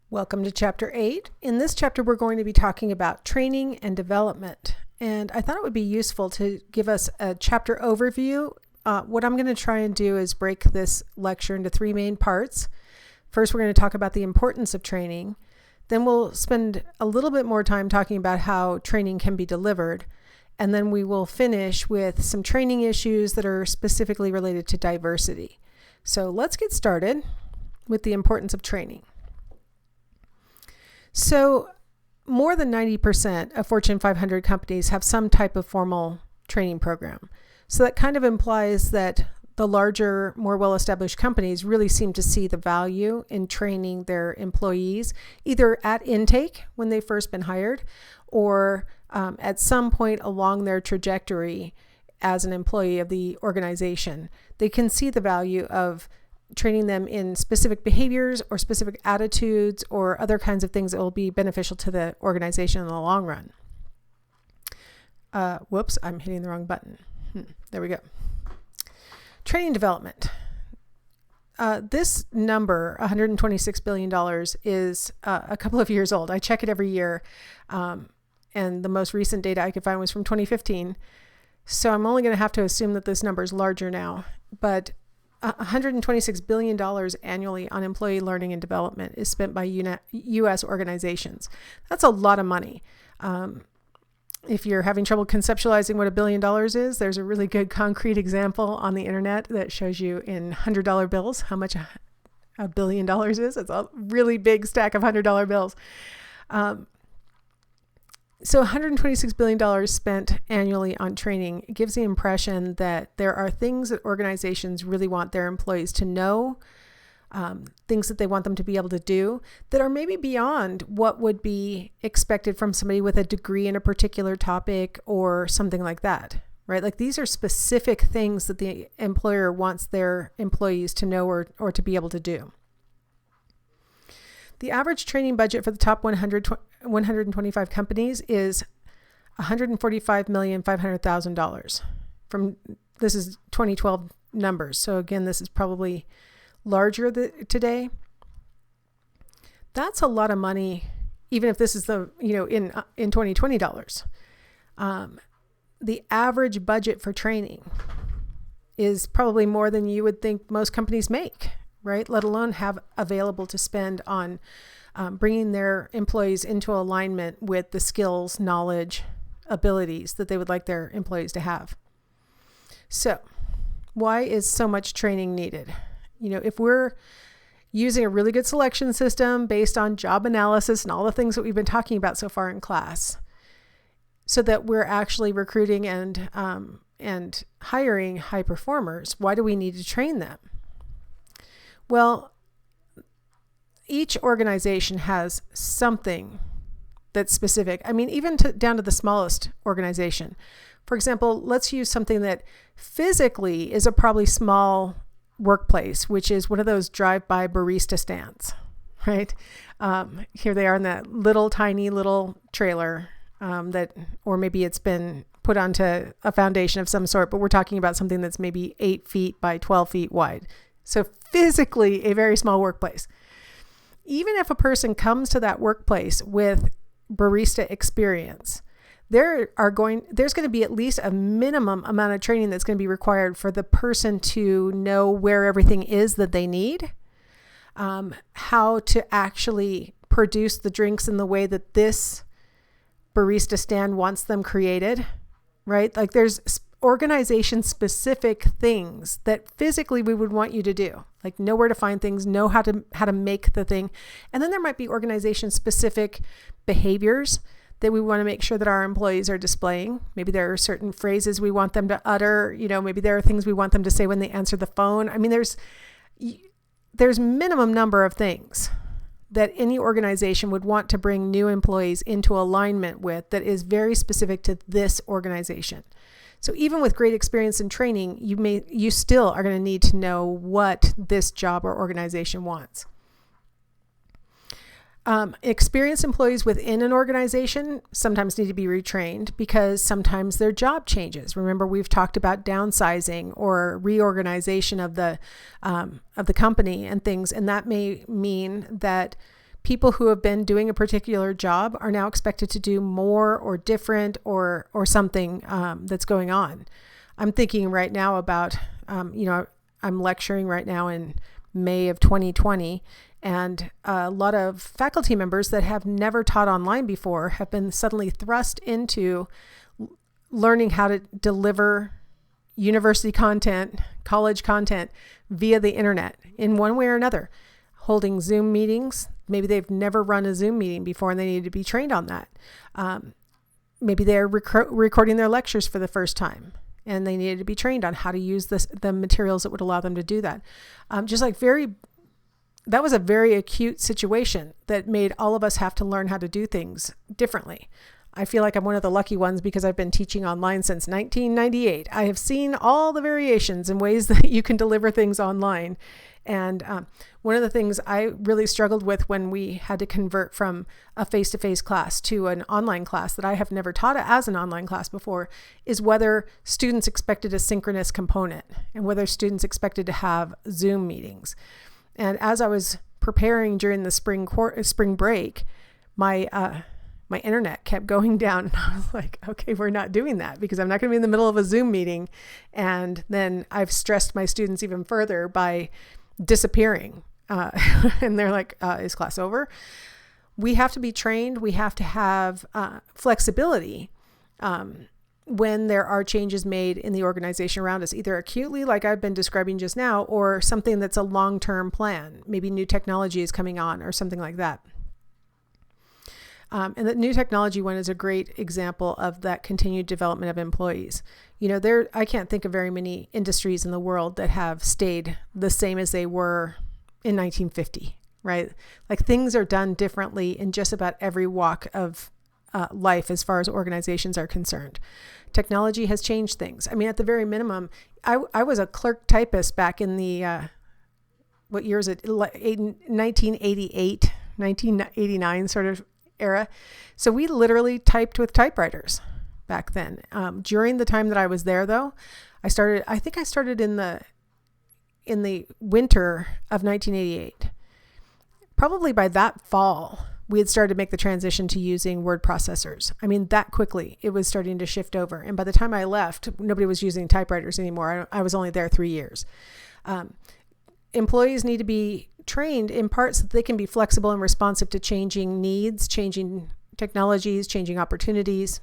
Welcome to Chapter 8. In this chapter, we're going to be talking about training and development. And I thought it would be useful to give us a chapter overview. What I'm going to try and do is break this lecture into three main parts. First, we're going to talk about the importance of training. Then we'll spend a little bit more time talking about how training can be delivered. And then we will finish with some training issues that are specifically related to diversity. So let's get started with the importance of training. So more than 90% of Fortune 500 companies have some type of formal training program. So that kind of implies that the larger, more well-established companies really seem to see the value in training their employees, either at intake when they've first been hired, or at some point along their trajectory as an employee of the organization. They can see the value of training them in specific behaviors or specific attitudes or other kinds of things that will be beneficial to the organization in the long run. Whoops, I'm hitting the wrong button. There we go. Training development. This number, $126 billion, is a couple of years old. I check it every year, and the most recent data I could find was from 2015. So I'm only going to have to assume that this number is larger now. But $126 billion annually on employee learning and development is spent by U.S. organizations. That's a lot of money. If you're having trouble conceptualizing what $1 billion is, there's a really good concrete example on the internet that shows you in $100 bills how much $1 billion is. It's a really big stack of $100 bills. So $126 billion spent annually on training gives the impression that there are things that organizations really want their employees to know, things that they want them to be able to do that are maybe beyond what would be expected from somebody with a degree in a particular topic or something like that, right? Like these are specific things that the employer wants their employees to know or to be able to do. The average training budget for the top 125 companies is $145,500,000. This is 2012 numbers. So again, this is probably larger today. That's a lot of money, even if this is in 2020 dollars. The average budget for training is probably more than you would think most companies make, right? Let alone have available to spend on bringing their employees into alignment with the skills, knowledge, abilities that they would like their employees to have. So why is so much training needed? If we're using a really good selection system based on job analysis and all the things that we've been talking about so far in class, so that we're actually recruiting and hiring high performers, why do we need to train them? Well, each organization has something that's specific. I mean, even down to the smallest organization. For example, let's use something that physically is a probably small workplace, which is one of those drive-by barista stands, right? Here they are in that tiny little trailer or maybe it's been put onto a foundation of some sort, but we're talking about something that's maybe 8 feet by 12 feet wide. So physically a very small workplace. Even if a person comes to that workplace with barista experience, there's going to be at least a minimum amount of training that's going to be required for the person to know where everything is that they need, how to actually produce the drinks in the way that this barista stand wants them created, right? Like there's organization specific things that physically we would want you to do, like know where to find things, know how to make the thing. And then there might be organization specific behaviors that we want to make sure that our employees are displaying. Maybe there are certain phrases we want them to utter, maybe there are things we want them to say when they answer the phone. I mean, there's minimum number of things that any organization would want to bring new employees into alignment with that is very specific to this organization. So even with great experience in training, you still are going to need to know what this job or organization wants. Experienced employees within an organization sometimes need to be retrained because sometimes their job changes. Remember, we've talked about downsizing or reorganization of the company and things, and that may mean that people who have been doing a particular job are now expected to do more or different or something that's going on. I'm thinking right now about, I'm lecturing right now in May of 2020, and a lot of faculty members that have never taught online before have been suddenly thrust into learning how to deliver university content, college content via the internet in one way or another, holding Zoom meetings. Maybe they've never run a Zoom meeting before and they need to be trained on that. Maybe they're recording their lectures for the first time and they needed to be trained on how to use the materials that would allow them to do that. That was a very acute situation that made all of us have to learn how to do things differently. I feel like I'm one of the lucky ones because I've been teaching online since 1998. I have seen all the variations and ways that you can deliver things online. And one of the things I really struggled with when we had to convert from a face-to-face class to an online class that I have never taught as an online class before is whether students expected a synchronous component and whether students expected to have Zoom meetings. And as I was preparing during the spring break, my internet kept going down. And I was like, okay, we're not doing that because I'm not going to be in the middle of a Zoom meeting. And then I've stressed my students even further by disappearing. And they're like, is class over? We have to be trained. We have to have flexibility when there are changes made in the organization around us, either acutely, like I've been describing just now, or something that's a long-term plan. Maybe new technology is coming on or something like that. And the new technology one is a great example of that continued development of employees. I can't think of very many industries in the world that have stayed the same as they were in 1950, right? Like things are done differently in just about every walk of life as far as organizations are concerned. Technology has changed things. I mean, at the very minimum, I was a clerk typist back in the, what year is it? 1988, 1989 sort of era. So we literally typed with typewriters back then. During the time that I was there though, I think I started in the winter of 1988. Probably by that fall, we had started to make the transition to using word processors. I mean, that quickly, it was starting to shift over. And by the time I left, nobody was using typewriters anymore. I was only there 3 years. Employees need to be trained in part so that they can be flexible and responsive to changing needs, changing technologies, changing opportunities.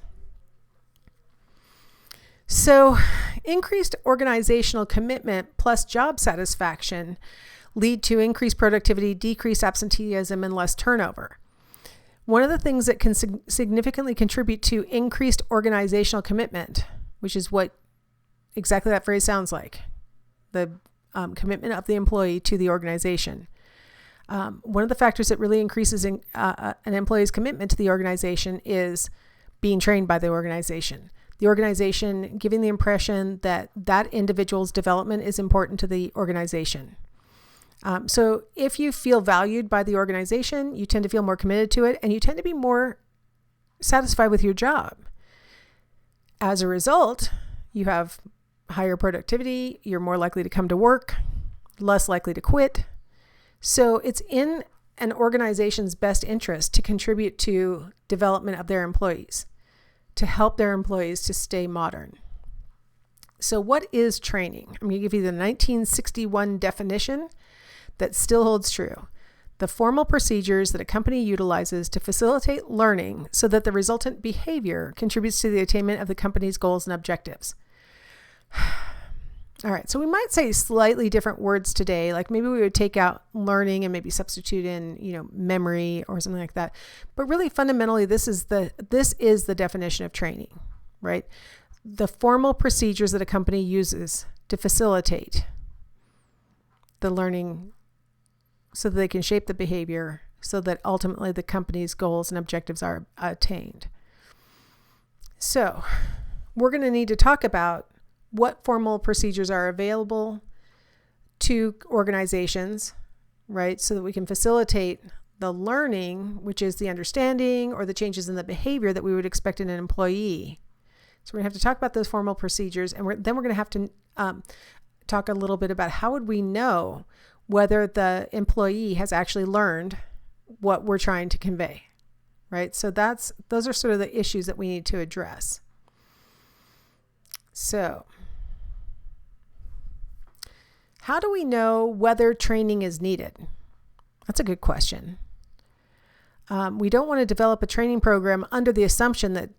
So increased organizational commitment plus job satisfaction lead to increased productivity, decreased absenteeism, and less turnover. One of the things that can significantly contribute to increased organizational commitment, which is what exactly that phrase sounds like, the commitment of the employee to the organization. One of the factors that really increases an employee's commitment to the organization is being trained by the organization. The organization giving the impression that that individual's development is important to the organization. So if you feel valued by the organization, you tend to feel more committed to it and you tend to be more satisfied with your job. As a result, you have higher productivity, you're more likely to come to work, less likely to quit. So it's in an organization's best interest to contribute to development of their employees, to help their employees to stay modern. So what is training? I'm going to give you the 1961 definition that still holds true. The formal procedures that a company utilizes to facilitate learning so that the resultant behavior contributes to the attainment of the company's goals and objectives. All right, so we might say slightly different words today, like maybe we would take out learning and maybe substitute in, memory or something like that. But really fundamentally, this is the definition of training, right? The formal procedures that a company uses to facilitate the learning so that they can shape the behavior so that ultimately the company's goals and objectives are attained. So we're going to need to talk about what formal procedures are available to organizations, right? So that we can facilitate the learning, which is the understanding or the changes in the behavior that we would expect in an employee. So we're going to have to talk about those formal procedures, and then we're going to have to talk a little bit about how would we know whether the employee has actually learned what we're trying to convey, right? So those are sort of the issues that we need to address. So how do we know whether training is needed? That's a good question. We don't want to develop a training program under the assumption that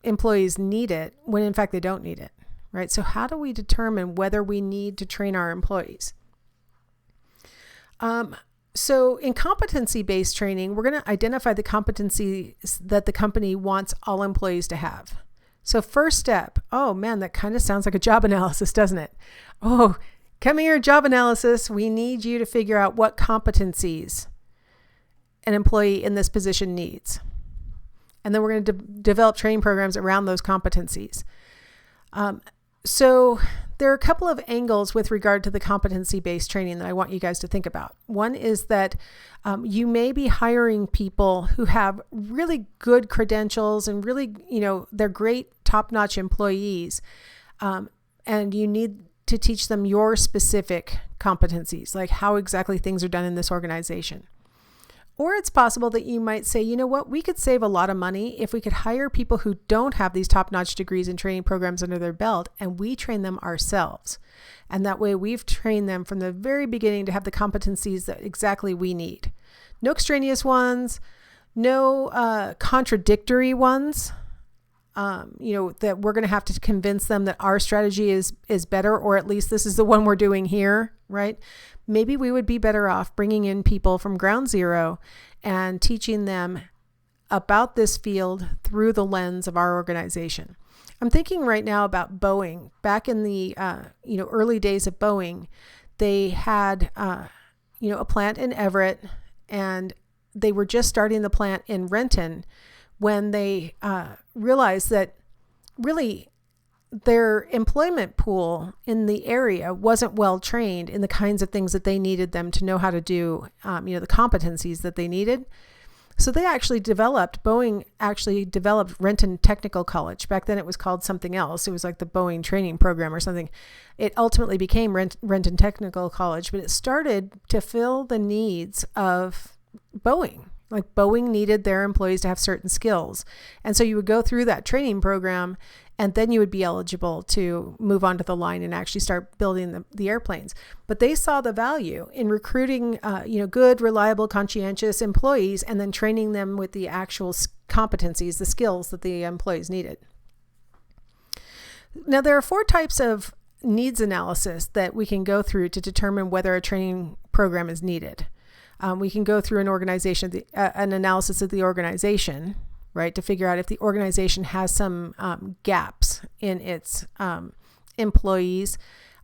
employees need it when in fact they don't need it, right? So how do we determine whether we need to train our employees? So in competency-based training, we're going to identify the competencies that the company wants all employees to have. So first step, oh man, that kind of sounds like a job analysis, doesn't it? Oh, come here, job analysis. We need you to figure out what competencies an employee in this position needs. And then we're going to develop training programs around those competencies. So there are a couple of angles with regard to the competency-based training that I want you guys to think about. One is that you may be hiring people who have really good credentials and really, they're great top-notch employees. And you need to teach them your specific competencies, like how exactly things are done in this organization. Or it's possible that you might say, you know what, we could save a lot of money if we could hire people who don't have these top-notch degrees and training programs under their belt, and we train them ourselves. And that way we've trained them from the very beginning to have the competencies that exactly we need. No extraneous ones, no contradictory ones, that we're going to have to convince them that our strategy is better, or at least this is the one we're doing here, right? Maybe we would be better off bringing in people from ground zero and teaching them about this field through the lens of our organization. I'm thinking right now about Boeing. Back in the early days of Boeing, they had a plant in Everett, and they were just starting the plant in Renton when they realized that really their employment pool in the area wasn't well trained in the kinds of things that they needed them to know how to do, the competencies that they needed. So Boeing actually developed Renton Technical College. Back then it was called something else. It was like the Boeing training program or something. It ultimately became Renton Technical College, but it started to fill the needs of Boeing. Like Boeing needed their employees to have certain skills. And so you would go through that training program, and then you would be eligible to move onto the line and actually start building the airplanes. But they saw the value in recruiting, good, reliable, conscientious employees, and then training them with the actual competencies, the skills that the employees needed. Now, there are 4 types of needs analysis that we can go through to determine whether a training program is needed. We can go through an analysis of the organization, right, to figure out if the organization has some gaps in its employees.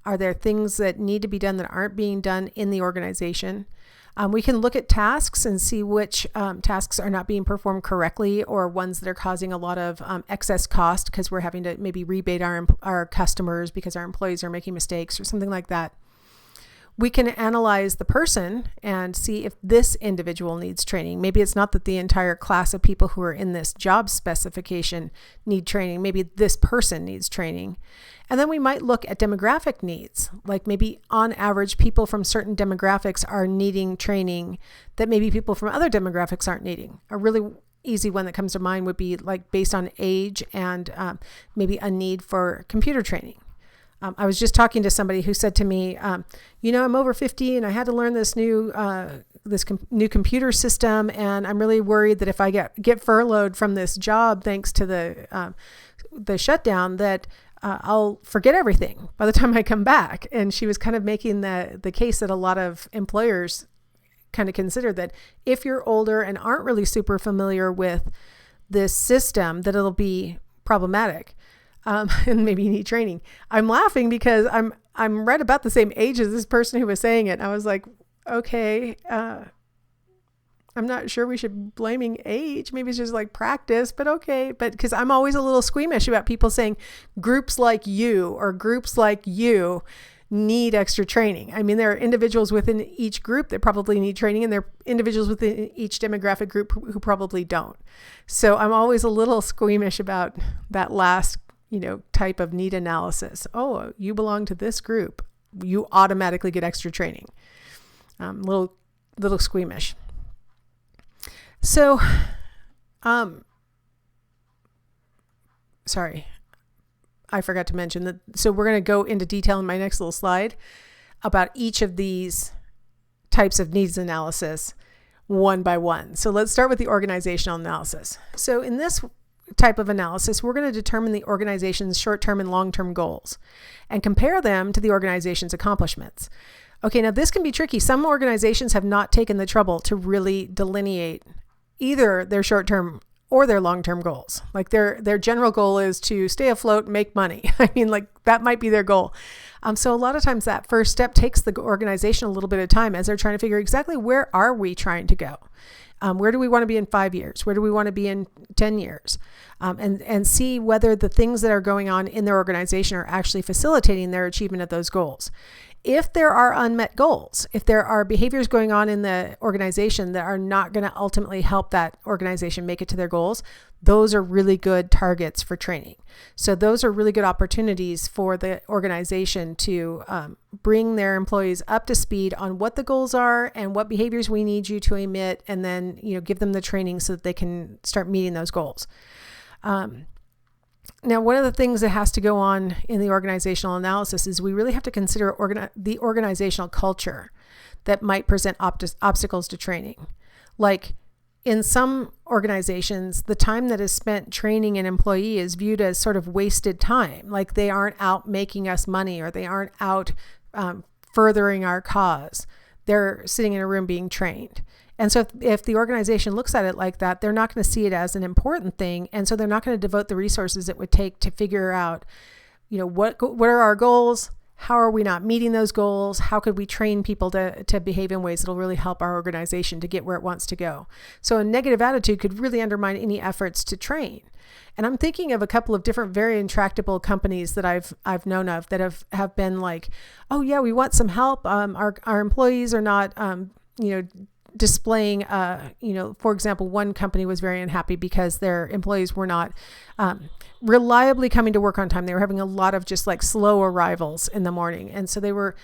Are there things that need to be done that aren't being done in the organization? We can look at tasks and see which tasks are not being performed correctly, or ones that are causing a lot of excess cost because we're having to maybe rebate our customers because our employees are making mistakes or something like that. We can analyze the person and see if this individual needs training. Maybe it's not that the entire class of people who are in this job specification need training. Maybe this person needs training. And then we might look at demographic needs. Like maybe on average, people from certain demographics are needing training that maybe people from other demographics aren't needing. A really easy one that comes to mind would be like based on age and maybe a need for computer training. I was just talking to somebody who said to me, I'm over 50 and I had to learn this new computer system, and I'm really worried that if I get furloughed from this job thanks to the shutdown, that I'll forget everything by the time I come back. And she was kind of making the case that a lot of employers kind of consider that if you're older and aren't really super familiar with this system, that it'll be problematic. And maybe you need training. I'm laughing because I'm right about the same age as this person who was saying it. And I was like, okay, I'm not sure we should be blaming age. Maybe it's just like practice, but okay. But because I'm always a little squeamish about people saying groups like you or groups like you need extra training. I mean, there are individuals within each group that probably need training, and there are individuals within each demographic group who probably don't. So I'm always a little squeamish about that last type of need analysis. Oh, you belong to this group, you automatically get extra training. Little squeamish. So, sorry, I forgot to mention that. So we're going to go into detail in my next little slide about each of these types of needs analysis one by one. So let's start with the organizational analysis. So in this type of analysis, we're going to determine the organization's short-term and long-term goals and compare them to the organization's accomplishments. Okay, now this can be tricky. Some organizations have not taken the trouble to really delineate either their short-term or their long-term goals. Like their general goal is to stay afloat and make money. I mean, like that might be their goal. So a lot of times that first step takes the organization a little bit of time as they're trying to figure exactly where are we trying to go? Where do we want to be in 5 years? Where do we want to be in 10 years? And see whether the things that are going on in their organization are actually facilitating their achievement of those goals. If there are unmet goals, if there are behaviors going on in the organization that are not going to ultimately help that organization make it to their goals, those are really good targets for training. So those are really good opportunities for the organization to bring their employees up to speed on what the goals are and what behaviors we need you to emit, and then give them the training so that they can start meeting those goals. Now, one of the things that has to go on in the organizational analysis is we really have to consider the organizational culture that might present obstacles to training. Like in some organizations, the time that is spent training an employee is viewed as sort of wasted time. Like they aren't out making us money, or they aren't out furthering our cause. They're sitting in a room being trained. And so if the organization looks at it like that, they're not going to see it as an important thing. And so they're not going to devote the resources it would take to figure out, what are our goals? How are we not meeting those goals? How could we train people to behave in ways that'll really help our organization to get where it wants to go? So a negative attitude could really undermine any efforts to train. And I'm thinking of a couple of different very intractable companies that I've known of that have been like, oh yeah, we want some help. Our employees are not, displaying, for example, one company was very unhappy because their employees were not reliably coming to work on time. They were having a lot of just like slow arrivals in the morning. And so they were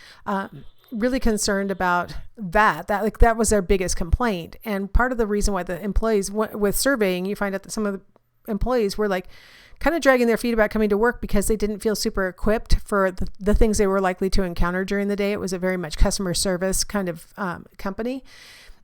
really concerned about that was their biggest complaint. And part of the reason why the employees, with surveying, you find out that some of the employees were like kind of dragging their feet about coming to work because they didn't feel super equipped for the things they were likely to encounter during the day. It was a very much customer service kind of company.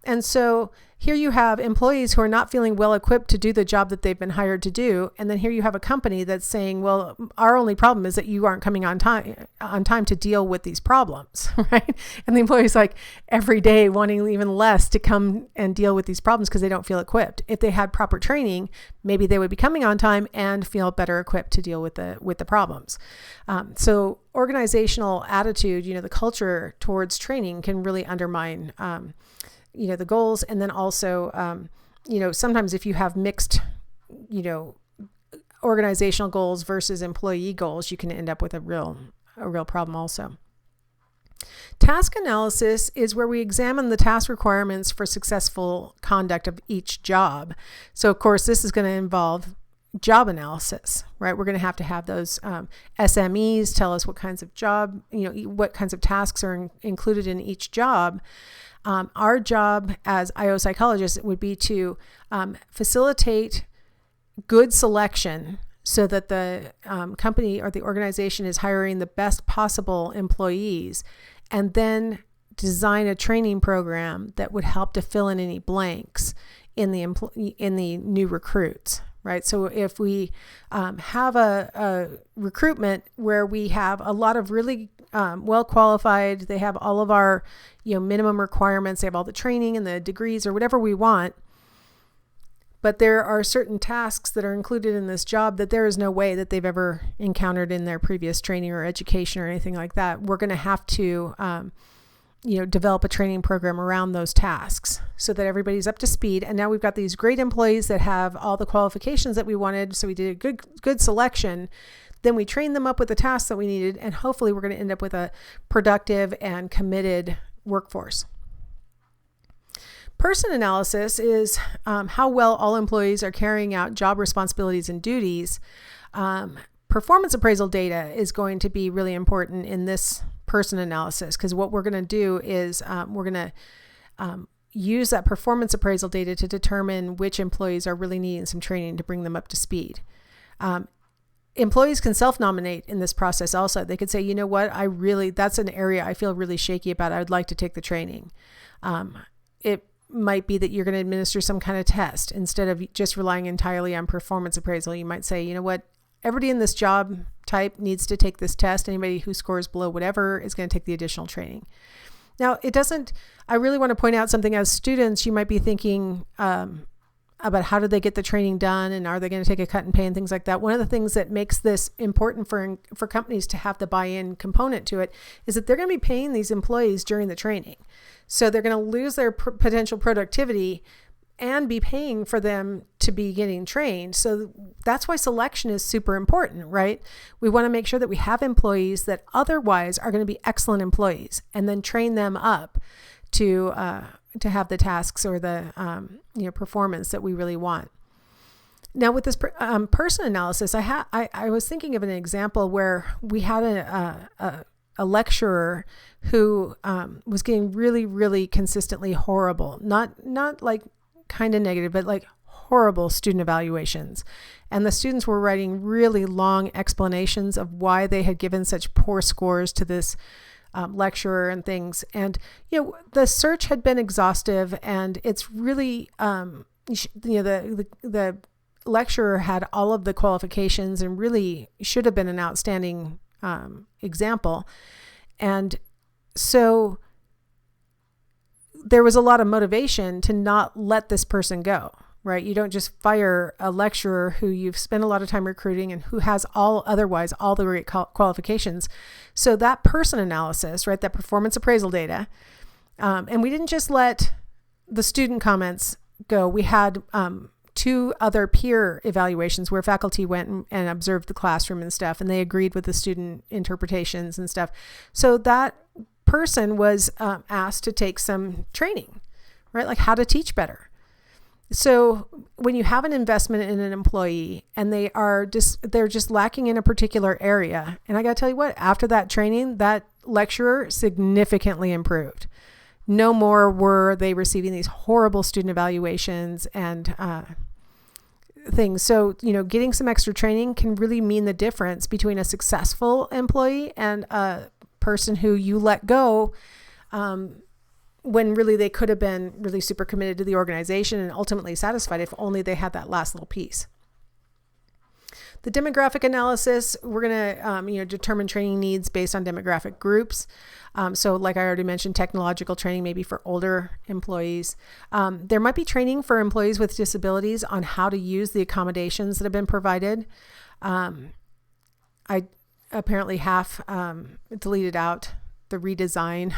And so here you have employees who are not feeling well equipped to do the job that they've been hired to do. And then here you have a company that's saying, well, our only problem is that you aren't coming on time to deal with these problems, right? And the employee's like every day wanting even less to come and deal with these problems because they don't feel equipped. If they had proper training, maybe they would be coming on time and feel better equipped to deal with the problems. So organizational attitude, the culture towards training can really undermine the goals. And then also, sometimes if you have mixed, organizational goals versus employee goals, you can end up with a real problem also. Task analysis is where we examine the task requirements for successful conduct of each job. So of course, this is going to involve job analysis, right? We're going to have those SMEs tell us what kinds of what kinds of tasks are included in each job. Our job as IO psychologists would be to facilitate good selection so that the company or the organization is hiring the best possible employees, and then design a training program that would help to fill in any blanks in the new recruits. Right. So if we have a recruitment where we have a lot of really well qualified, they have all of our minimum requirements, they have all the training and the degrees or whatever we want, but there are certain tasks that are included in this job that there is no way that they've ever encountered in their previous training or education or anything like that. We're going to have to develop a training program around those tasks so that everybody's up to speed. And now we've got these great employees that have all the qualifications that we wanted. So we did a good selection. Then we trained them up with the tasks that we needed. And hopefully we're going to end up with a productive and committed workforce. Person analysis is how well all employees are carrying out job responsibilities and duties. Performance appraisal data is going to be really important in this person analysis, because what we're going to do is we're going to use that performance appraisal data to determine which employees are really needing some training to bring them up to speed. Employees can self-nominate in this process also. They could say, you know what, that's an area I feel really shaky about. I would like to take the training. It might be that you're going to administer some kind of test instead of just relying entirely on performance appraisal. You might say, you know what, everybody in this job type needs to take this test. Anybody who scores below whatever is going to take the additional training. Now, I really want to point out something. As students, you might be thinking about how do they get the training done, and are they going to take a cut in pay and things like that. One of the things that makes this important for companies to have the buy-in component to it is that they're going to be paying these employees during the training. So they're going to lose their potential productivity and be paying for them to be getting trained. So that's why selection is super important, right? We want to make sure that we have employees that otherwise are going to be excellent employees, and then train them up to have the tasks or the performance that we really want. Now, with this person analysis, I was thinking of an example where we had a lecturer who was getting really, really consistently horrible, not like kind of negative, but like horrible student evaluations. And the students were writing really long explanations of why they had given such poor scores to this lecturer and things. And, the search had been exhaustive, and it's really, the lecturer had all of the qualifications and really should have been an outstanding example. And so there was a lot of motivation to not let this person go, right? You don't just fire a lecturer who you've spent a lot of time recruiting and who has all the right qualifications. So that person analysis, right, that performance appraisal data, and we didn't just let the student comments go. We had 2 other peer evaluations where faculty went and observed the classroom and stuff, and they agreed with the student interpretations and stuff. So that person was asked to take some training, right? Like how to teach better. So when you have an investment in an employee and they're just lacking in a particular area, and I got to tell you what, after that training, that lecturer significantly improved. No more were they receiving these horrible student evaluations and things. So, getting some extra training can really mean the difference between a successful employee and a person who you let go when really they could have been really super committed to the organization and ultimately satisfied if only they had that last little piece. The demographic analysis, we're going to determine training needs based on demographic groups. So like I already mentioned, technological training maybe for older employees. There might be training for employees with disabilities on how to use the accommodations that have been provided. I apparently half deleted out the redesign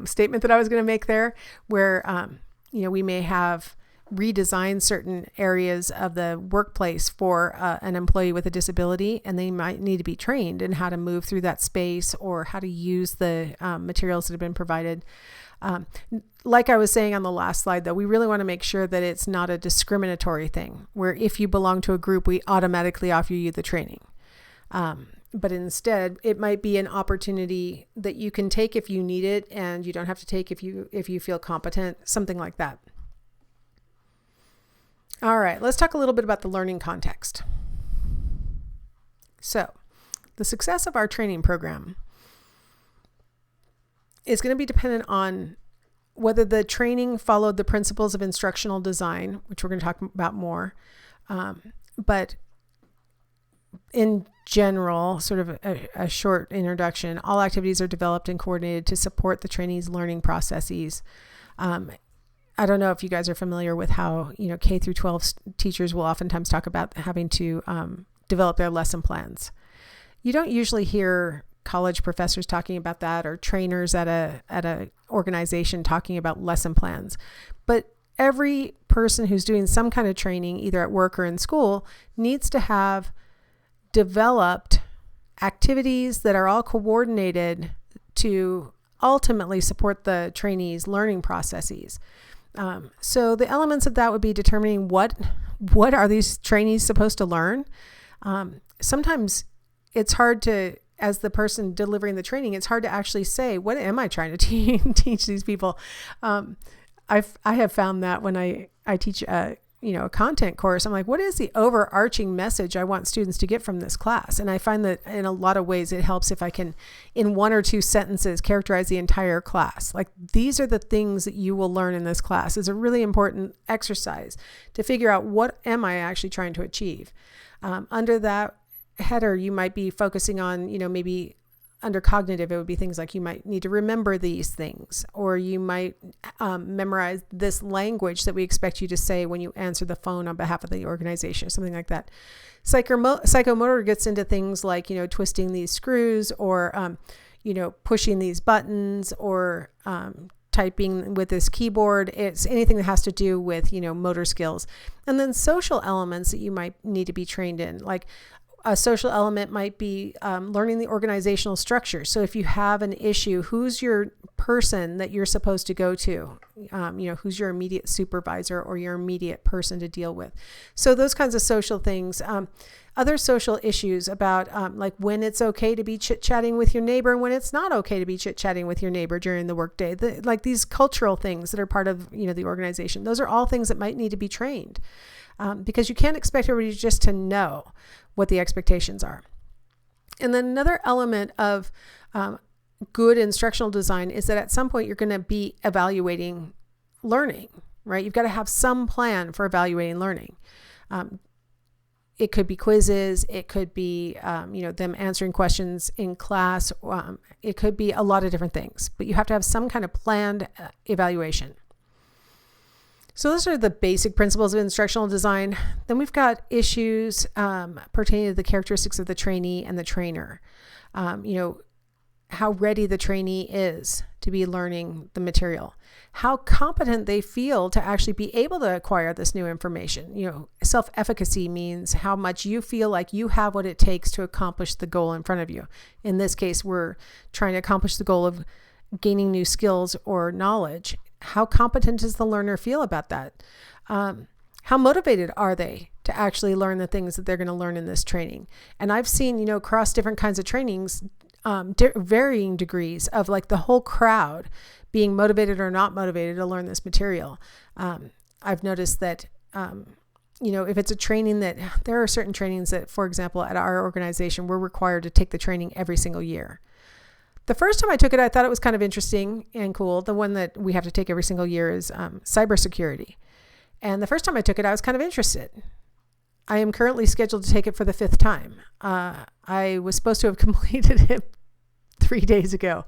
statement that I was going to make there, where we may have redesigned certain areas of the workplace for an employee with a disability, and they might need to be trained in how to move through that space or how to use the materials that have been provided. Like I was saying on the last slide, though, we really want to make sure that it's not a discriminatory thing where if you belong to a group, we automatically offer you the training. But instead, it might be an opportunity that you can take if you need it, and you don't have to take if you feel competent, something like that. All right, let's talk a little bit about the learning context. So, the success of our training program is going to be dependent on whether the training followed the principles of instructional design, which we're going to talk about more. But in general, sort of a short introduction, all activities are developed and coordinated to support the trainees' learning processes. I don't know if you guys are familiar with how, K through 12 teachers will oftentimes talk about having to develop their lesson plans. You don't usually hear college professors talking about that, or trainers at a organization talking about lesson plans. But every person who's doing some kind of training, either at work or in school, needs to have developed activities that are all coordinated to ultimately support the trainees' learning processes. So the elements of that would be determining what are these trainees supposed to learn. Sometimes it's hard to as the person delivering the training, it's hard to actually say, what am I trying to teach these people? I have found that when I teach a content course, I'm like, what is the overarching message I want students to get from this class? And I find that in a lot of ways, it helps if I can, in 1 or 2 sentences, characterize the entire class. Like, these are the things that you will learn in this class. It's a really important exercise to figure out, what am I actually trying to achieve? Under that header, you might be focusing on, maybe under cognitive, it would be things like you might need to remember these things, or you might memorize this language that we expect you to say when you answer the phone on behalf of the organization, something like that. Psychomotor gets into things like, twisting these screws, or, pushing these buttons, or typing with this keyboard. It's anything that has to do with, motor skills. And then social elements that you might need to be trained in, like a social element might be learning the organizational structure. So if you have an issue, who's your person that you're supposed to go to? Who's your immediate supervisor or your immediate person to deal with? So those kinds of social things. Other social issues about like when it's okay to be chit-chatting with your neighbor and when it's not okay to be chit-chatting with your neighbor during the workday. Like these cultural things that are part of the organization. Those are all things that might need to be trained. Because you can't expect everybody just to know what the expectations are. And then another element of good instructional design is that at some point you're going to be evaluating learning, right? You've got to have some plan for evaluating learning. It could be quizzes. It could be, them answering questions in class. It could be a lot of different things, but you have to have some kind of planned evaluation. So those are the basic principles of instructional design. Then we've got issues pertaining to the characteristics of the trainee and the trainer. How ready the trainee is to be learning the material, how competent they feel to actually be able to acquire this new information. Self-efficacy means how much you feel like you have what it takes to accomplish the goal in front of you. In this case, we're trying to accomplish the goal of gaining new skills or knowledge. How competent does the learner feel about that? How motivated are they to actually learn the things that they're going to learn in this training? And I've seen, across different kinds of trainings, varying degrees of like the whole crowd being motivated or not motivated to learn this material. I've noticed that, if it's a training that there are certain trainings that, for example, at our organization, we're required to take the training every single year. The first time I took it, I thought it was kind of interesting and cool. The one that we have to take every single year is cybersecurity. And the first time I took it, I was kind of interested. I am currently scheduled to take it for the 5th time. I was supposed to have completed it 3 days ago.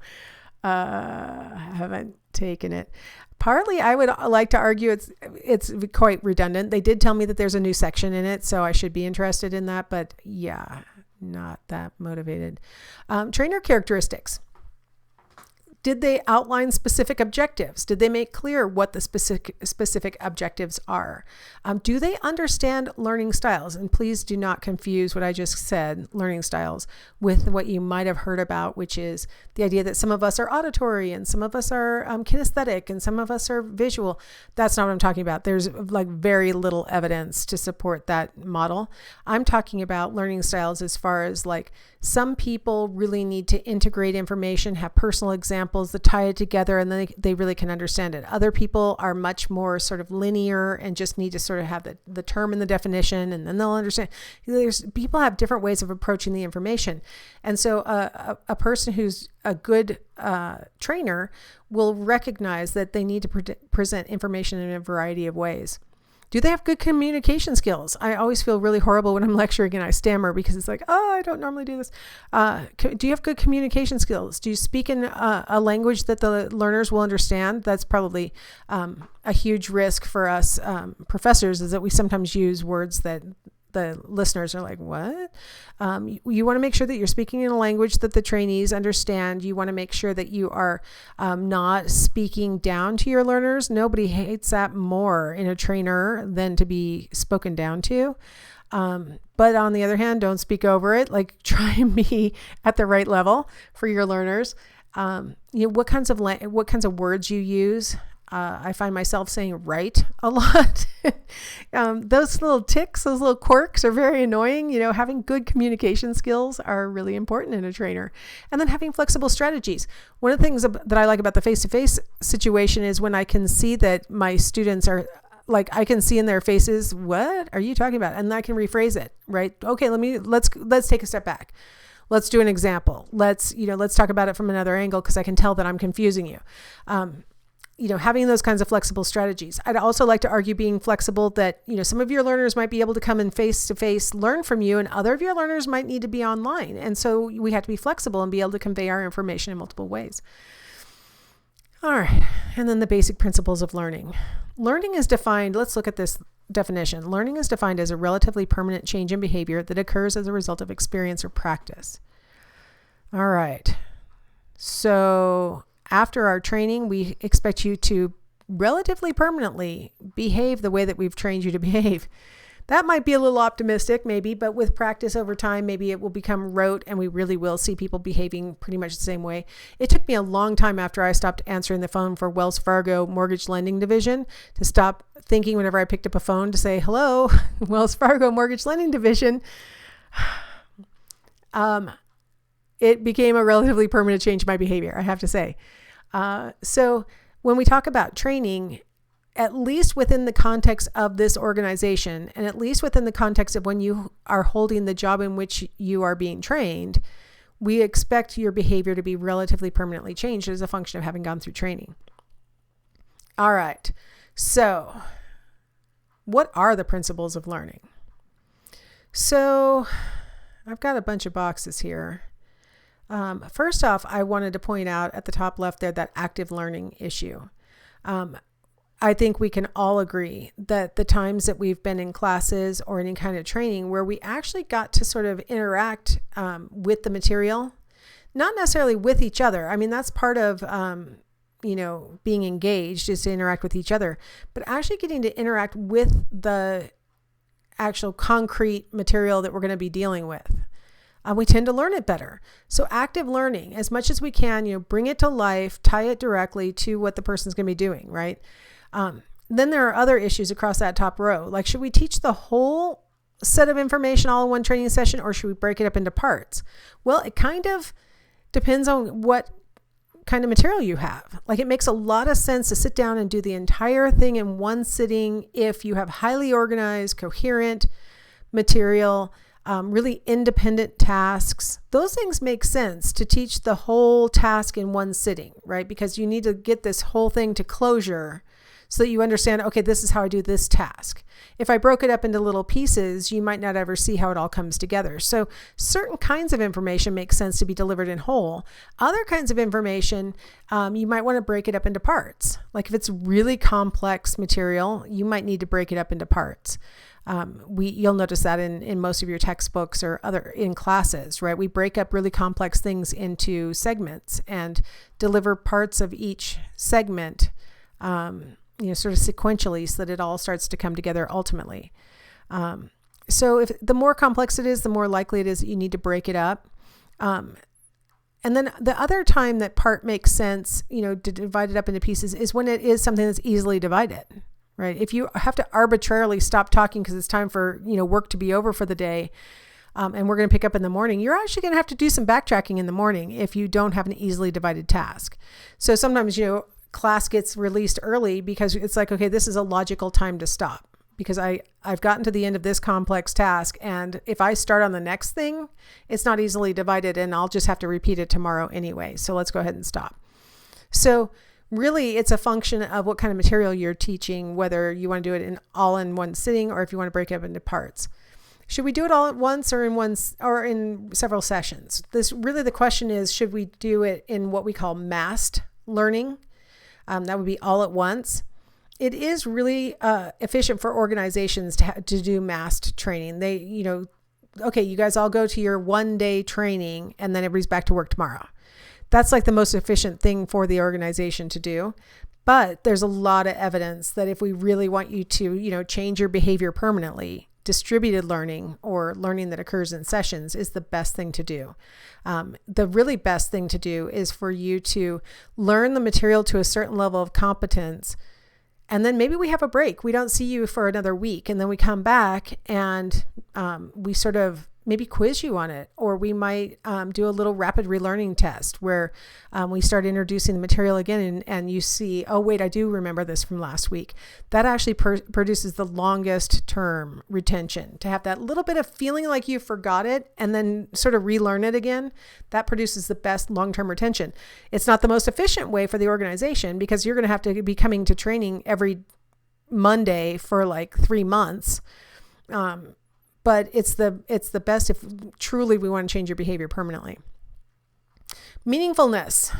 I haven't taken it. Partly, I would like to argue it's quite redundant. They did tell me that there's a new section in it, so I should be interested in that. But yeah, not that motivated. Trainer characteristics. Did they outline specific objectives? Did they make clear what the specific objectives are? Do they understand learning styles? And please do not confuse what I just said, learning styles, with what you might have heard about, which is the idea that some of us are auditory and some of us are kinesthetic and some of us are visual. That's not what I'm talking about. There's like very little evidence to support that model. I'm talking about learning styles as far as like some people really need to integrate information, have personal examples that tie it together, and then they really can understand it. Other people are much more sort of linear and just need to sort of have the term and the definition, and then they'll understand. People have different ways of approaching the information. And so a person who's a good trainer will recognize that they need to present information in a variety of ways. Do they have good communication skills? I always feel really horrible when I'm lecturing and I stammer because it's like, I don't normally do this. Do you have good communication skills? Do you speak in a language that the learners will understand? That's probably a huge risk for us professors, is that we sometimes use words that the listeners are like, what? You want to make sure that you're speaking in a language that the trainees understand. You want to make sure that you are not speaking down to your learners. Nobody hates that more in a trainer than to be spoken down to. But on the other hand, don't speak over it. Like, try and be at the right level for your learners. What kinds of words you use. I find myself saying right a lot. Those little ticks, those little quirks are very annoying. Having good communication skills are really important in a trainer. And then having flexible strategies. One of the things that I like about the face-to-face situation is when I can see that my students are I can see in their faces, what are you talking about? And I can rephrase it, right? Okay, let's take a step back. Let's do an example. Let's talk about it from another angle because I can tell that I'm confusing you. Having those kinds of flexible strategies. I'd also like to argue being flexible that, some of your learners might be able to come and face-to-face learn from you, and other of your learners might need to be online. And so we have to be flexible and be able to convey our information in multiple ways. All right. And then the basic principles of learning. Learning is defined. Let's look at this definition. Learning is defined as a relatively permanent change in behavior that occurs as a result of experience or practice. All right. So after our training, we expect you to relatively permanently behave the way that we've trained you to behave. That might be a little optimistic, maybe, but with practice over time, maybe it will become rote and we really will see people behaving pretty much the same way. It took me a long time after I stopped answering the phone for Wells Fargo Mortgage Lending Division to stop thinking whenever I picked up a phone to say, hello, Wells Fargo Mortgage Lending Division. It became a relatively permanent change in my behavior, I have to say. So when we talk about training, at least within the context of this organization, and at least within the context of when you are holding the job in which you are being trained, we expect your behavior to be relatively permanently changed as a function of having gone through training. All right. So what are the principles of learning? So I've got a bunch of boxes here. First off, I wanted to point out at the top left there that active learning issue. I think we can all agree that the times that we've been in classes or any kind of training where we actually got to sort of interact with the material, not necessarily with each other. I mean, that's part of, being engaged is to interact with each other, but actually getting to interact with the actual concrete material that we're going to be dealing with. We tend to learn it better. So active learning, as much as we can, bring it to life, tie it directly to what the person's going to be doing, right? Then there are other issues across that top row. Like, should we teach the whole set of information all in one training session, or should we break it up into parts? Well, it kind of depends on what kind of material you have. Like, it makes a lot of sense to sit down and do the entire thing in one sitting if you have highly organized, coherent material, really independent tasks. Those things make sense to teach the whole task in one sitting, right? Because you need to get this whole thing to closure so that you understand, okay, this is how I do this task. If I broke it up into little pieces, you might not ever see how it all comes together. So certain kinds of information make sense to be delivered in whole. Other kinds of information, you might want to break it up into parts. Like if it's really complex material, you might need to break it up into parts. You'll notice that in most of your textbooks or in classes, right? We break up really complex things into segments and deliver parts of each segment, sort of sequentially so that it all starts to come together ultimately. So if the more complex it is, the more likely it is that you need to break it up. And then the other time that part makes sense, to divide it up into pieces is when it is something that's easily divided. Right? If you have to arbitrarily stop talking because it's time for, work to be over for the day, and we're going to pick up in the morning, you're actually going to have to do some backtracking in the morning if you don't have an easily divided task. So sometimes, class gets released early because it's like, okay, this is a logical time to stop because I've gotten to the end of this complex task. And if I start on the next thing, it's not easily divided and I'll just have to repeat it tomorrow anyway. So let's go ahead and stop. So really, it's a function of what kind of material you're teaching, whether you want to do it all in one sitting or if you want to break it up into parts. Should we do it all at once or in several sessions? The question is, should we do it in what we call massed learning? That would be all at once. It is really efficient for organizations to do massed training. They, okay, you guys all go to your 1-day training and then everybody's back to work tomorrow. That's like the most efficient thing for the organization to do. But there's a lot of evidence that if we really want you to, change your behavior permanently, distributed learning or learning that occurs in sessions is the best thing to do. The really best thing to do is for you to learn the material to a certain level of competence. And then maybe we have a break. We don't see you for another week. And then we come back and we sort of maybe quiz you on it. Or we might do a little rapid relearning test where we start introducing the material again and you see, oh, wait, I do remember this from last week. That actually produces the longest term retention. To have that little bit of feeling like you forgot it and then sort of relearn it again, that produces the best long-term retention. It's not the most efficient way for the organization because you're going to have to be coming to training every Monday for like 3 months. But it's the best if truly we want to change your behavior permanently. Meaningfulness.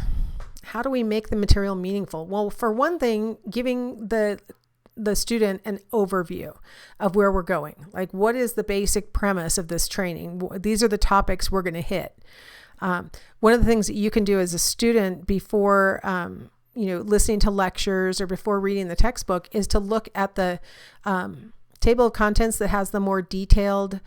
How do we make the material meaningful? Well, for one thing, giving the student an overview of where we're going. Like, what is the basic premise of this training? These are the topics we're going to hit. One of the things that you can do as a student before listening to lectures or before reading the textbook is to look at the table of contents that has the more detailed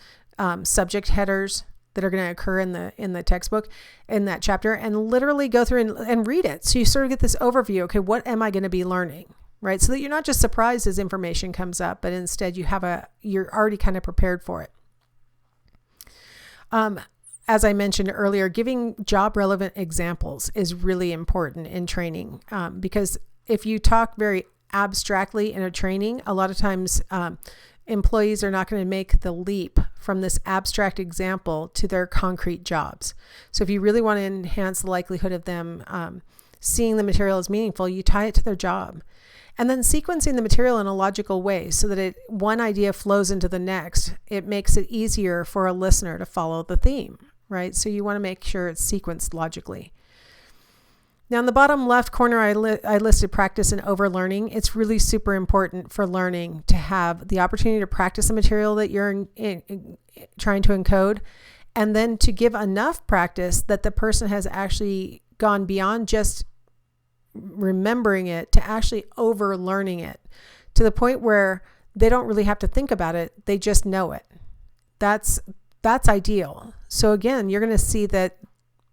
subject headers that are going to occur in the textbook in that chapter, and literally go through and read it. So you sort of get this overview. Okay, what am I going to be learning? Right? So that you're not just surprised as information comes up, but instead you're already kind of prepared for it. As I mentioned earlier, giving job relevant examples is really important in training because if you talk very abstractly in a training, a lot of times employees are not going to make the leap from this abstract example to their concrete jobs. So if you really want to enhance the likelihood of them seeing the material as meaningful, you tie it to their job. And then sequencing the material in a logical way so that one idea flows into the next. It makes it easier for a listener to follow the theme, right? So you want to make sure it's sequenced logically. Now, in the bottom left corner, I listed practice and overlearning. It's really super important for learning to have the opportunity to practice the material that you're trying to encode, and then to give enough practice that the person has actually gone beyond just remembering it to actually overlearning it to the point where they don't really have to think about it. They just know it. That's ideal. So again, you're going to see that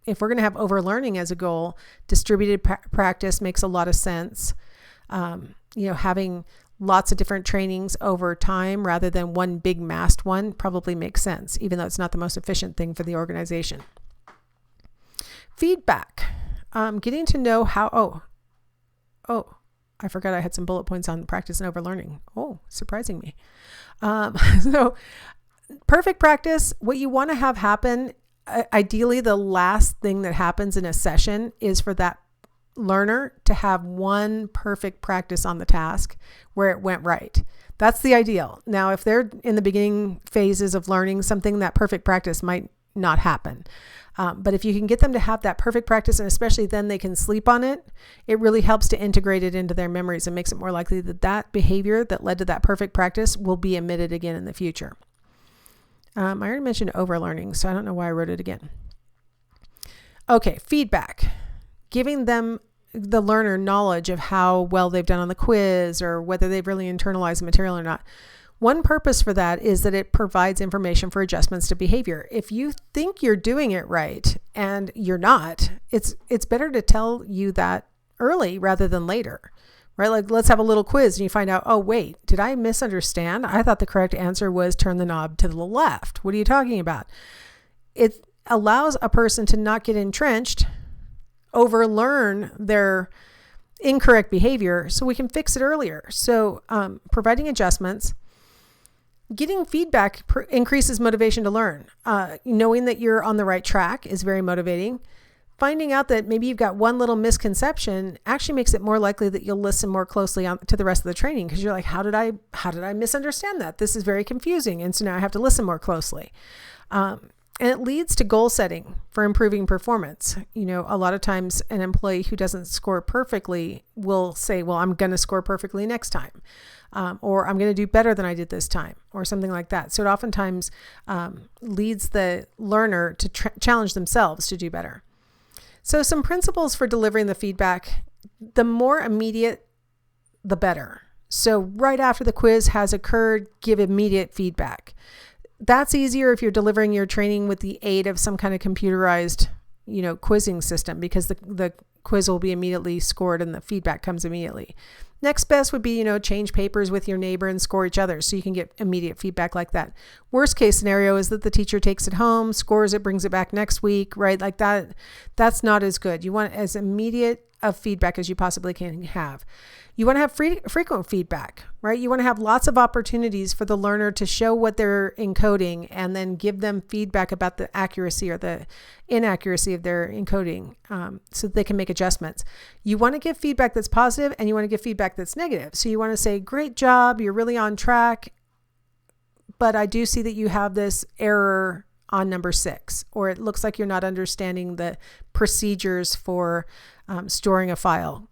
if we're going to have overlearning as a goal, distributed practice makes a lot of sense. Having lots of different trainings over time rather than one big massed one probably makes sense, even though it's not the most efficient thing for the organization. Feedback. Getting to know how, I forgot I had some bullet points on practice and overlearning. Oh, surprising me. So perfect practice, what you want to have happen, ideally the last thing that happens in a session is for that learner to have one perfect practice on the task where it went right. That's the ideal. Now, if they're in the beginning phases of learning something, that perfect practice might not happen. But if you can get them to have that perfect practice, and especially then they can sleep on it, it really helps to integrate it into their memories and makes it more likely that behavior that led to that perfect practice will be emitted again in the future. I already mentioned overlearning, so I don't know why I wrote it again. Okay, feedback. Giving them, the learner, knowledge of how well they've done on the quiz or whether they've really internalized the material or not. One purpose for that is that it provides information for adjustments to behavior. If you think you're doing it right and you're not, it's better to tell you that early rather than later. Right? Like, let's have a little quiz and you find out, oh, wait, did I misunderstand? I thought the correct answer was turn the knob to the left. What are you talking about? It allows a person to not get entrenched, overlearn their incorrect behavior so we can fix it earlier. So providing adjustments, getting feedback increases motivation to learn. Knowing that you're on the right track is very motivating. Finding out that maybe you've got one little misconception actually makes it more likely that you'll listen more closely to the rest of the training because you're like, how did I misunderstand that? This is very confusing. And so now I have to listen more closely. And it leads to goal setting for improving performance. A lot of times an employee who doesn't score perfectly will say, well, I'm going to score perfectly next time. Or I'm going to do better than I did this time, or something like that. So it oftentimes leads the learner to challenge themselves to do better. So some principles for delivering the feedback: the more immediate, the better. So right after the quiz has occurred, give immediate feedback. That's easier if you're delivering your training with the aid of some kind of computerized, quizzing system, because the quiz will be immediately scored and the feedback comes immediately. Next best would be, change papers with your neighbor and score each other so you can get immediate feedback like that. Worst case scenario is that the teacher takes it home, scores it, brings it back next week, right? Like that. That's not as good. You want as immediate of feedback as you possibly can have. You want to have frequent feedback, right? You want to have lots of opportunities for the learner to show what they're encoding and then give them feedback about the accuracy or the inaccuracy of their encoding, so that they can make adjustments. You want to give feedback that's positive and you want to give feedback that's negative. So you want to say, great job, you're really on track, but I do see that you have this error on number 6, or it looks like you're not understanding the procedures for storing a file.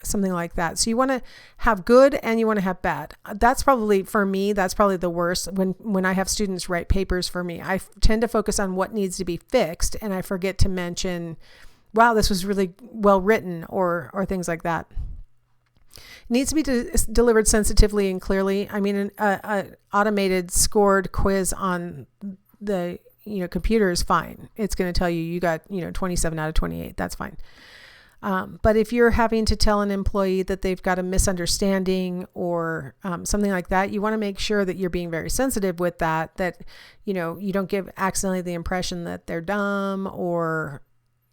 Something like that. So you want to have good and you want to have bad. That's probably, for me, that's probably the worst. When I have students write papers for me, I tend to focus on what needs to be fixed and I forget to mention, wow, this was really well written, or things like that. It needs to be delivered sensitively and clearly. I mean, an automated scored quiz on the computer is fine. It's going to tell you got 27 out of 28. That's fine. But if you're having to tell an employee that they've got a misunderstanding or something like that, you want to make sure that you're being very sensitive with that you don't give accidentally the impression that they're dumb or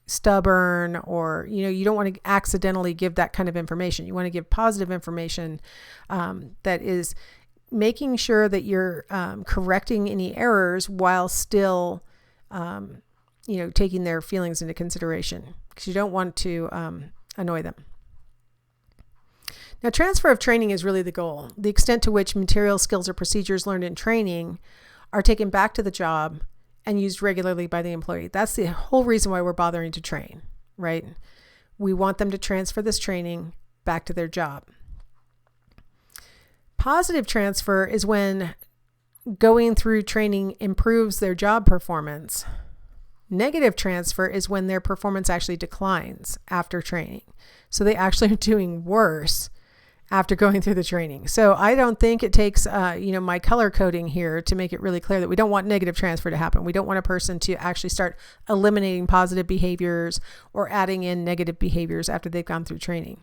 stubborn, or you don't want to accidentally give that kind of information. You want to give positive information that is making sure that you're correcting any errors while still taking their feelings into consideration, because you don't want to annoy them. Now, transfer of training is really the goal. The extent to which material, skills, or procedures learned in training are taken back to the job and used regularly by the employee. That's the whole reason why we're bothering to train, right? We want them to transfer this training back to their job. Positive transfer is when going through training improves their job performance. Negative transfer is when their performance actually declines after training. So they actually are doing worse after going through the training. So I don't think it takes, my color coding here to make it really clear that we don't want negative transfer to happen. We don't want a person to actually start eliminating positive behaviors or adding in negative behaviors after they've gone through training.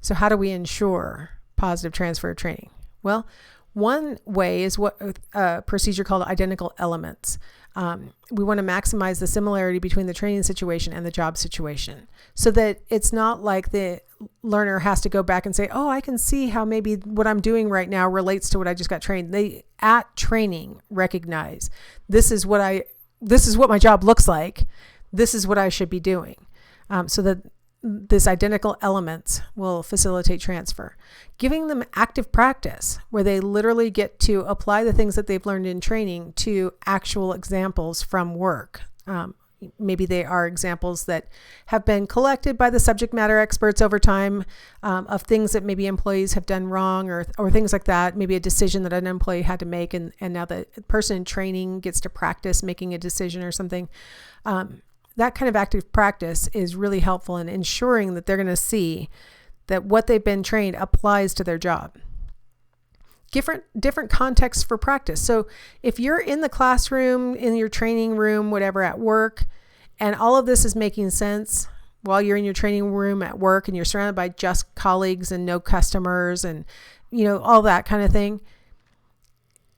So how do we ensure positive transfer of training? Well, one way is what a procedure called identical elements. We want to maximize the similarity between the training situation and the job situation, so that it's not like the learner has to go back and say, oh, I can see how maybe what I'm doing right now relates to what I just got trained. They at training recognize this is what my job looks like. This is what I should be doing. So that this identical elements will facilitate transfer. Giving them active practice where they literally get to apply the things that they've learned in training to actual examples from work. Maybe they are examples that have been collected by the subject matter experts over time, of things that maybe employees have done wrong or things like that. Maybe a decision that an employee had to make, and now the person in training gets to practice making a decision or something. That kind of active practice is really helpful in ensuring that they're going to see that what they've been trained applies to their job. Different contexts for practice. So if you're in the classroom, in your training room, whatever, at work, and all of this is making sense while you're in your training room at work and you're surrounded by just colleagues and no customers and, all that kind of thing,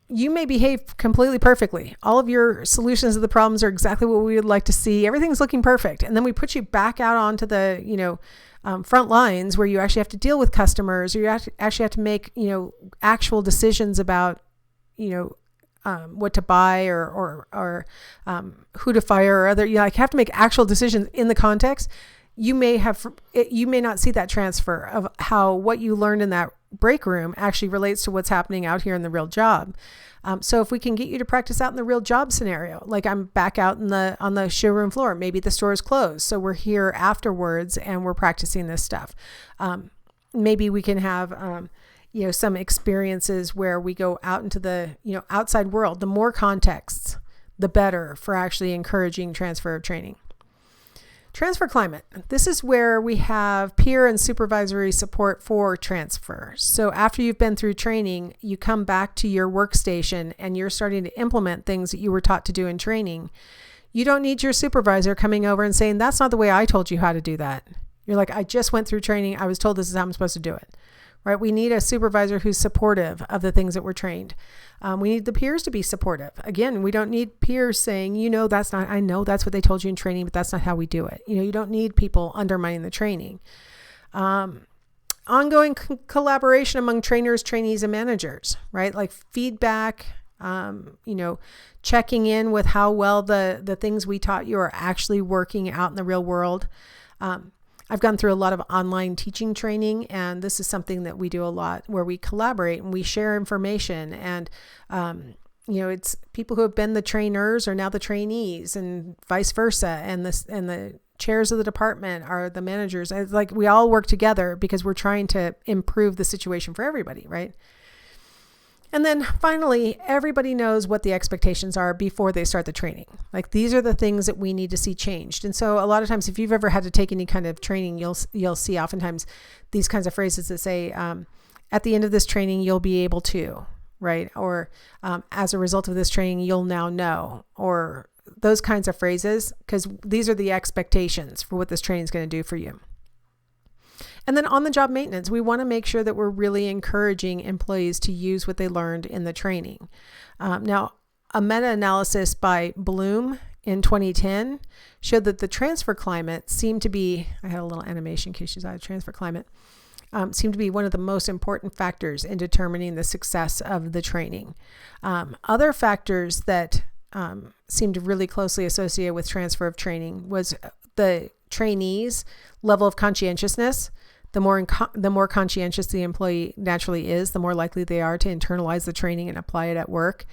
you may behave completely perfectly. All of your solutions to the problems are exactly what we would like to see. Everything's looking perfect. And then we put you back out onto the, front lines where you actually have to deal with customers, or you actually have to make, actual decisions about, what to buy or who to fire or other, you have to make actual decisions in the context. You may not see that transfer of how what you learned in that break room actually relates to what's happening out here in the real job. So if we can get you to practice out in the real job scenario, like I'm back out on the showroom floor, maybe the store is closed, so we're here afterwards and we're practicing this stuff. Maybe we can have some experiences where we go out into the outside world. The more contexts, the better for actually encouraging transfer of training. Transfer climate. This is where we have peer and supervisory support for transfer. So after you've been through training, you come back to your workstation and you're starting to implement things that you were taught to do in training. You don't need your supervisor coming over and saying, that's not the way I told you how to do that. You're like, I just went through training. I was told this is how I'm supposed to do it. Right? We need a supervisor who's supportive of the things that we're trained. We need the peers to be supportive. Again, we don't need peers saying, I know that's what they told you in training, but that's not how we do it. You don't need people undermining the training. Ongoing collaboration among trainers, trainees, and managers, right? Like feedback, checking in with how well the things we taught you are actually working out in the real world. I've gone through a lot of online teaching training, and this is something that we do a lot where we collaborate and we share information. And, it's people who have been the trainers are now the trainees and vice versa. And the chairs of the department are the managers. It's like we all work together because we're trying to improve the situation for everybody, right? And then finally, everybody knows what the expectations are before they start the training. Like these are the things that we need to see changed. And so a lot of times, if you've ever had to take any kind of training, you'll see oftentimes these kinds of phrases that say, at the end of this training, you'll be able to, right? Or as a result of this training, you'll now know, or those kinds of phrases, because these are the expectations for what this training is going to do for you. And then on the job maintenance, we want to make sure that we're really encouraging employees to use what they learned in the training. Now, a meta-analysis by Bloom in 2010 showed that the transfer climate seemed to be, I had a little animation in case you saw the transfer climate, seemed to be one of the most important factors in determining the success of the training. Other factors that seemed really closely associated with transfer of training was the trainees' level of conscientiousness. The more conscientious the employee naturally is, the more likely they are to internalize the training and apply it at work.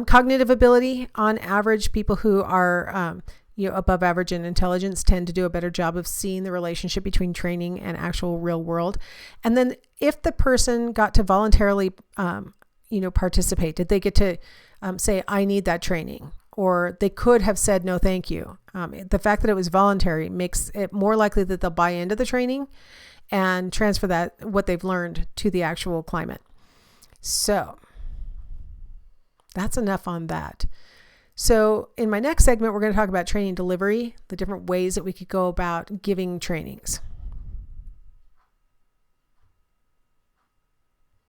Cognitive ability, on average, people who are above average in intelligence tend to do a better job of seeing the relationship between training and actual real world. And then if the person got to voluntarily participate, did they get to say, I need that training? Or they could have said, no, thank you. The fact that it was voluntary makes it more likely that they'll buy into the training and transfer what they've learned to the actual climate. So that's enough on that. So in my next segment, we're going to talk about training delivery, the different ways that we could go about giving trainings.